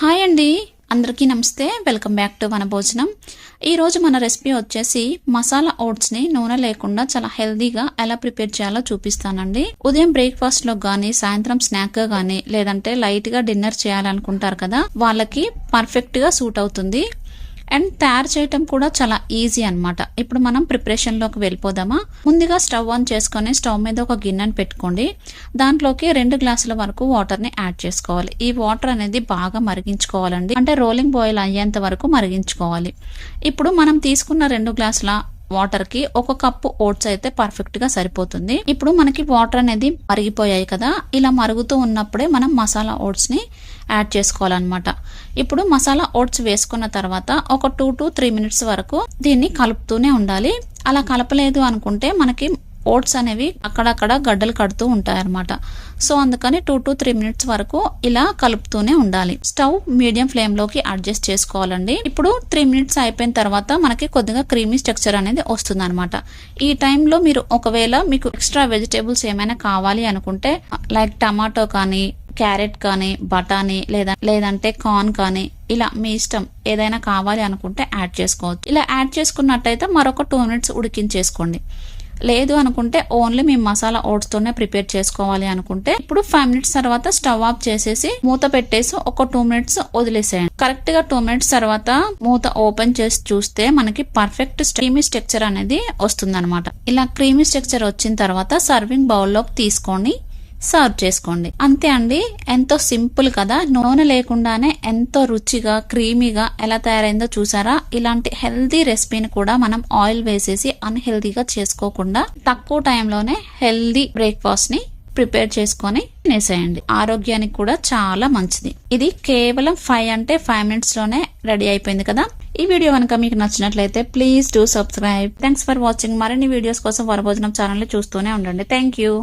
Hi అండి, అందరికీ నమస్తే. వెల్కమ్ బ్యాక్ టు మన భోజనం. ఈరోజు మన రెసిపీ వచ్చేసి మసాలా ఓట్స్ని నూనె లేకుండా చాలా హెల్దీగా ఎలా ప్రిపేర్ చేయాలో చూపిస్తానండి. ఉదయం బ్రేక్ఫాస్ట్లో కానీ, సాయంత్రం స్నాక్గా కానీ, లేదంటే లైట్గా డిన్నర్ చేయాలనుకుంటారు కదా, వాళ్ళకి పర్ఫెక్ట్గా సూట్ అవుతుంది. అండ్ తయారు చేయటం కూడా చాలా ఈజీ అనమాట. ఇప్పుడు మనం ప్రిపరేషన్లోకి వెళ్ళిపోదామా. ముందుగా స్టవ్ ఆన్ చేసుకొని స్టవ్ మీద ఒక గిన్నెని పెట్టుకోండి. దాంట్లోకి 2 గ్లాసుల వరకు వాటర్ని యాడ్ చేసుకోవాలి. ఈ వాటర్ అనేది బాగా మరిగించుకోవాలండి, అంటే రోలింగ్ బాయిల్ అయ్యేంత వరకు మరిగించుకోవాలి. ఇప్పుడు మనం తీసుకున్న 2 గ్లాసుల వాటర్కి 1 కప్పు ఓట్స్ అయితే పర్ఫెక్ట్గా సరిపోతుంది. ఇప్పుడు మనకి వాటర్ అనేది మరిగిపోయాయి కదా, ఇలా మరుగుతూ ఉన్నప్పుడే మనం మసాలా ఓట్స్ని యాడ్ చేసుకోవాలన్నమాట. ఇప్పుడు మసాలా ఓట్స్ వేసుకున్న తర్వాత ఒక 2 to 3 మినిట్స్ వరకు దీన్ని కలుపుతూనే ఉండాలి. అలా కలపలేదు అనుకుంటే మనకి ఓట్స్ అనేవి అక్కడక్కడ గడ్డలు కడుతూ ఉంటాయన్నమాట. సో అందుకని 2 to 3 మినిట్స్ వరకు ఇలా కలుపుతూనే ఉండాలి. స్టవ్ మీడియం ఫ్లేమ్ లోకి అడ్జస్ట్ చేసుకోవాలండి. ఇప్పుడు 3 మినిట్స్ అయిపోయిన తర్వాత మనకి కొద్దిగా క్రీమీ స్ట్రక్చర్ అనేది వస్తుంది అనమాట. ఈ టైంలో మీరు ఒకవేళ మీకు ఎక్స్ట్రా వెజిటేబుల్స్ ఏమైనా కావాలి అనుకుంటే, లైక్ టమాటో కానీ, క్యారెట్ కానీ, బఠానీ లేదంటే కార్న్ కానీ, ఇలా మీ ఇష్టం ఏదైనా కావాలి అనుకుంటే యాడ్ చేసుకోవచ్చు. ఇలా యాడ్ చేసుకున్నట్టయితే మరొక 2 మినిట్స్ ఉడికించేసుకోండి. లేదు అనుకుంటే ఓన్లీ మేము మసాలా ఓట్స్ తోనే ప్రిపేర్ చేసుకోవాలి అనుకుంటే ఇప్పుడు 5 మినిట్స్ తర్వాత స్టవ్ ఆఫ్ చేసేసి మూత పెట్టేసి ఒక 2 మినిట్స్ వదిలేసేయండి. కరెక్ట్ గా 2 మినిట్స్ తర్వాత మూత ఓపెన్ చేసి చూస్తే మనకి పర్ఫెక్ట్ క్రీమీ స్ట్రక్చర్ అనేది వస్తుంది అనమాట. ఇలా క్రీమీ స్ట్రక్చర్ వచ్చిన తర్వాత సర్వింగ్ బౌల్లోకి తీసుకొని సర్వ్ చేసుకోండి. అంతే అండి, ఎంతో సింపుల్ కదా. నూనె లేకుండానే ఎంతో రుచిగా క్రీమీగా ఎలా తయారైందో చూసారా. ఇలాంటి హెల్దీ రెసిపీని కూడా మనం ఆయిల్ వేసేసి అన్హెల్దీగా చేసుకోకుండా తక్కువ టైంలోనే హెల్దీ బ్రేక్ఫాస్ట్ ని ప్రిపేర్ చేసుకొని తినేసేయండి. ఆరోగ్యానికి కూడా చాలా మంచిది. ఇది కేవలం 5 మినిట్స్ లోనే రెడీ అయిపోయింది కదా. ఈ వీడియో కనుక మీకు నచ్చినట్లయితే please do subscribe. Thanks for watching. మరిన్ని వీడియోస్ కోసం వరభోజనం ఛానల్ చూస్తూనే ఉండండి. Thank you.